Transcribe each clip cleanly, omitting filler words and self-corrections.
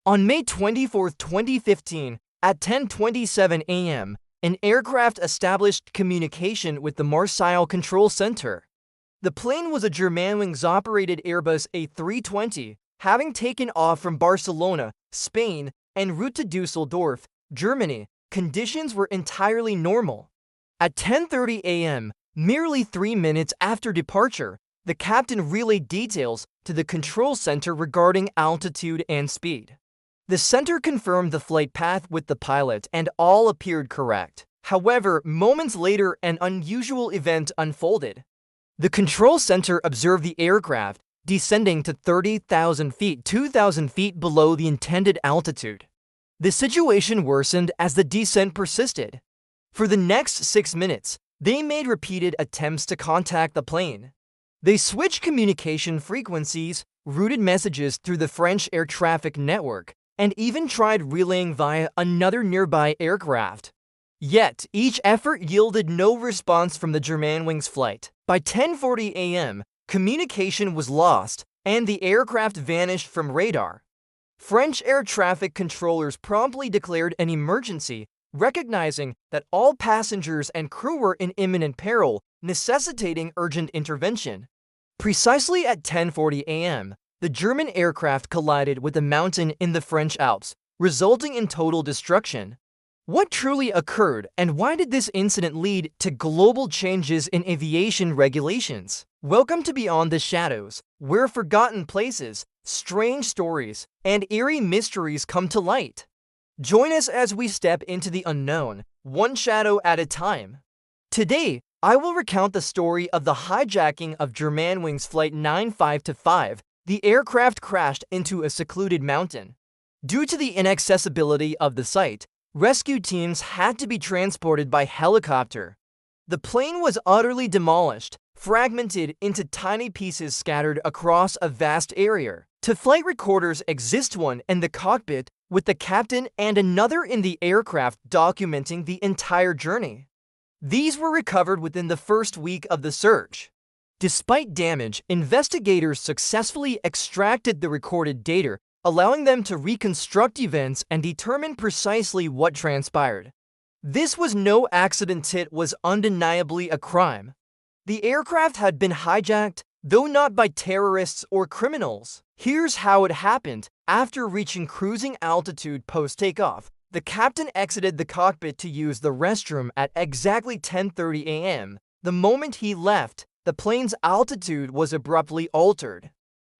On May 24, 2015, at 10:27 a.m., an aircraft established communication with the Marseille Control Center. The plane was a Germanwings-operated Airbus A320, having taken off from Barcelona, Spain, en route to Düsseldorf, Germany. Conditions were entirely normal. At 10:30 a.m., merely 3 minutes after departure, the captain relayed details to the control center regarding altitude and speed. The center confirmed the flight path with the pilot and all appeared correct. However, moments later, an unusual event unfolded. The control center observed the aircraft descending to 30,000 feet, 2,000 feet below the intended altitude. The situation worsened as the descent persisted. For the next 6 minutes, they made repeated attempts to contact the plane. They switched communication frequencies, routed messages through the French air traffic network, and even tried relaying via another nearby aircraft. Yet, each effort yielded no response from the Germanwings Flight. By 10:40 a.m., communication was lost, and the aircraft vanished from radar. French air traffic controllers promptly declared an emergency, recognizing that all passengers and crew were in imminent peril, necessitating urgent intervention. Precisely at 10:40 a.m., the German aircraft collided with a mountain in the French Alps, resulting in total destruction. What truly occurred, and why did this incident lead to global changes in aviation regulations? Welcome to Beyond the Shadows, where forgotten places, strange stories, and eerie mysteries come to light. Join us as we step into the unknown, one shadow at a time. Today, I will recount the story of the hijacking of Germanwings Flight 9525. The aircraft crashed into a secluded mountain. Due to the inaccessibility of the site, rescue teams had to be transported by helicopter. The plane was utterly demolished, fragmented into tiny pieces scattered across a vast area. Two flight recorders exist, one in the cockpit with the captain and another in the aircraft documenting the entire journey. These were recovered within the first week of the search. Despite damage, investigators successfully extracted the recorded data, allowing them to reconstruct events and determine precisely what transpired. This was no accident, it was undeniably a crime. The aircraft had been hijacked, though not by terrorists or criminals. Here's how it happened. After reaching cruising altitude post-takeoff, the captain exited the cockpit to use the restroom at exactly 10:30 a.m. The moment he left, the plane's altitude was abruptly altered.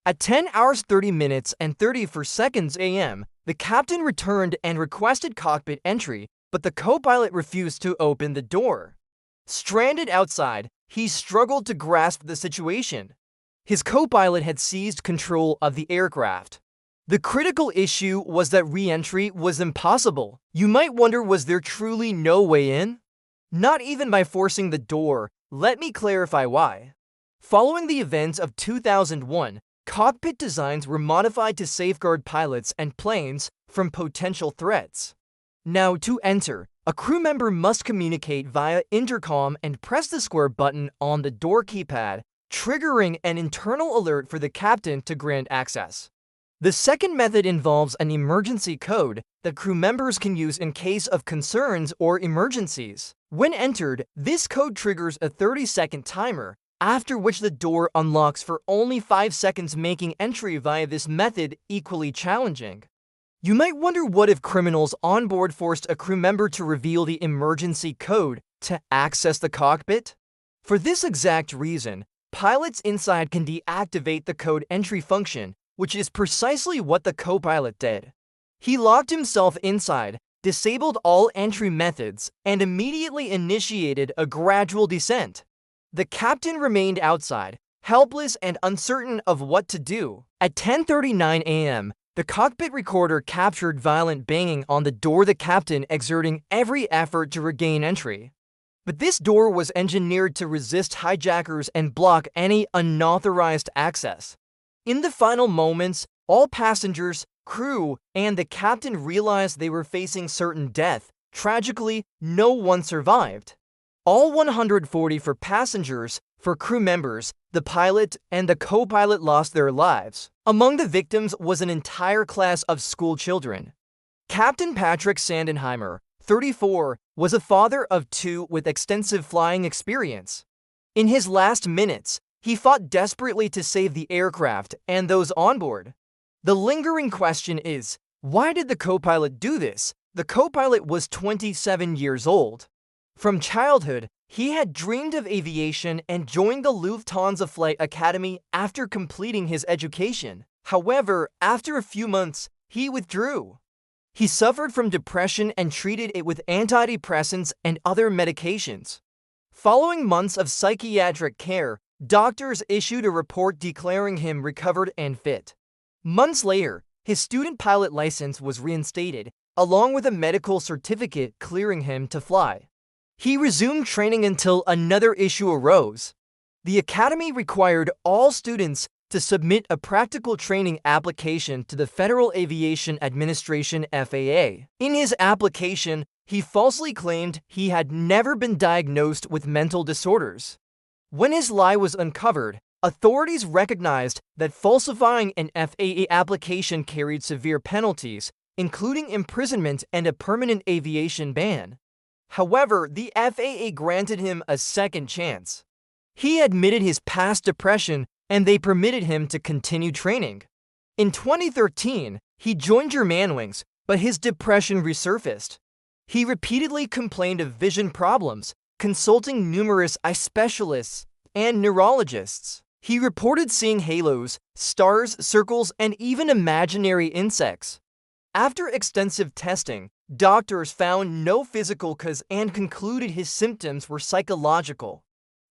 At 10 hours 30 minutes and 34 seconds a.m., the captain returned and requested cockpit entry, but the copilot refused to open the door. Stranded outside, he struggled to grasp the situation. His copilot had seized control of the aircraft. The critical issue was that re-entry was impossible. You might wonder, was there truly no way in? Not even by forcing the door. Let me clarify why. Following the events of 2001, cockpit designs were modified to safeguard pilots and planes from potential threats. Now, to enter, a crew member must communicate via intercom and press the square button on the door keypad, triggering an internal alert for the captain to grant access. The second method involves an emergency code that crew members can use in case of concerns or emergencies. When entered, this code triggers a 30-second timer, after which the door unlocks for only 5 seconds, making entry via this method equally challenging. You might wonder, what if criminals on board forced a crew member to reveal the emergency code to access the cockpit? For this exact reason, pilots inside can deactivate the code entry function, which is precisely what the copilot did. He locked himself inside, disabled all entry methods, and immediately initiated a gradual descent. The captain remained outside, helpless and uncertain of what to do. At 10:39 a.m., the cockpit recorder captured violent banging on the door, the captain exerting every effort to regain entry. But this door was engineered to resist hijackers and block any unauthorized access. In the final moments, all passengers, crew, and the captain realized they were facing certain death. Tragically, no one survived. All 144 passengers, For crew members, the pilot and the co-pilot lost their lives. Among the victims was an entire class of school children. Captain Patrick Sandenheimer, 34, was a father of two with extensive flying experience. In his last minutes, he fought desperately to save the aircraft and those on board. The lingering question is, why did the co-pilot do this? The co-pilot was 27 years old. From childhood, he had dreamed of aviation and joined the Lufthansa Flight Academy after completing his education. However, after a few months, he withdrew. He suffered from depression and treated it with antidepressants and other medications. Following months of psychiatric care, doctors issued a report declaring him recovered and fit. Months later, his student pilot license was reinstated, along with a medical certificate clearing him to fly. He resumed training until another issue arose. The academy required all students to submit a practical training application to the Federal Aviation Administration (FAA). In his application, he falsely claimed he had never been diagnosed with mental disorders. When his lie was uncovered, authorities recognized that falsifying an FAA application carried severe penalties, including imprisonment and a permanent aviation ban. However, the FAA granted him a second chance. He admitted his past depression, and they permitted him to continue training. In 2013, he joined Germanwings, but his depression resurfaced. He repeatedly complained of vision problems, consulting numerous eye specialists and neurologists. He reported seeing halos, stars, circles, and even imaginary insects. After extensive testing, doctors found no physical cause and concluded his symptoms were psychological.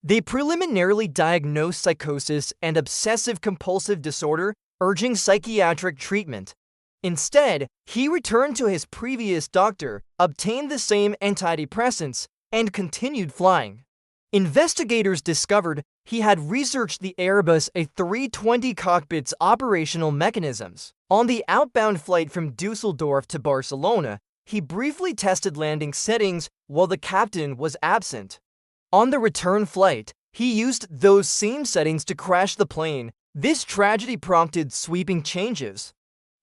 They preliminarily diagnosed psychosis and obsessive-compulsive disorder, urging psychiatric treatment. Instead, he returned to his previous doctor, obtained the same antidepressants, and continued flying. Investigators discovered he had researched the Airbus A320 cockpit's operational mechanisms. On the outbound flight from Dusseldorf to Barcelona, he briefly tested landing settings while the captain was absent. On the return flight, he used those same settings to crash the plane. This tragedy prompted sweeping changes.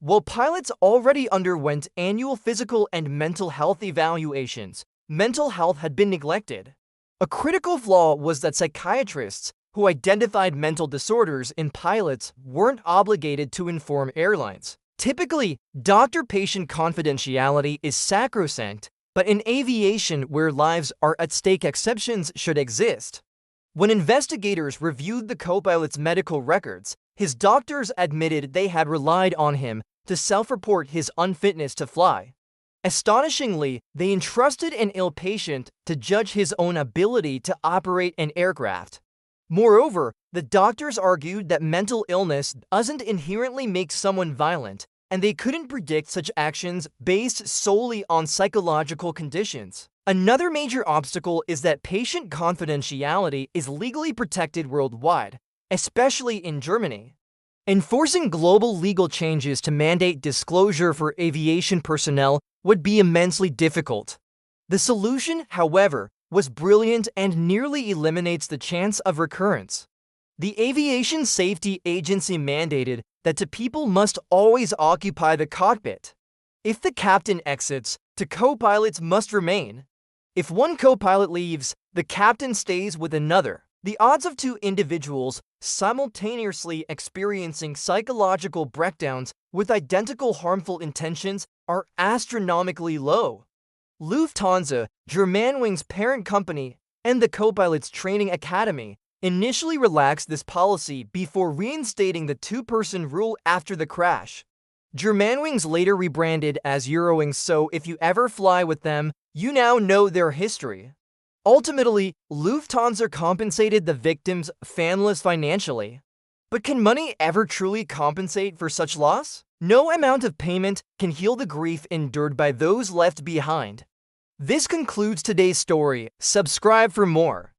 While pilots already underwent annual physical and mental health evaluations, mental health had been neglected. A critical flaw was that psychiatrists who identified mental disorders in pilots weren't obligated to inform airlines. Typically, doctor-patient confidentiality is sacrosanct, but in aviation where lives are at stake, exceptions should exist. When investigators reviewed the co-pilot's medical records, his doctors admitted they had relied on him to self-report his unfitness to fly. Astonishingly, they entrusted an ill patient to judge his own ability to operate an aircraft. Moreover, the doctors argued that mental illness doesn't inherently make someone violent, and they couldn't predict such actions based solely on psychological conditions. Another major obstacle is that patient confidentiality is legally protected worldwide, especially in Germany. Enforcing global legal changes to mandate disclosure for aviation personnel would be immensely difficult. The solution, however, was brilliant and nearly eliminates the chance of recurrence. The Aviation Safety Agency mandated that the people must always occupy the cockpit. If the captain exits, the co-pilots must remain. If one co-pilot leaves, the captain stays with another. The odds of two individuals simultaneously experiencing psychological breakdowns with identical harmful intentions are astronomically low. Lufthansa, Germanwings' parent company, and the co-pilot's training academy initially relaxed this policy before reinstating the two-person rule after the crash. Germanwings later rebranded as Eurowings, so if you ever fly with them, you now know their history. Ultimately, Lufthansa compensated the victims' families financially. But can money ever truly compensate for such loss? No amount of payment can heal the grief endured by those left behind. This concludes today's story. Subscribe for more.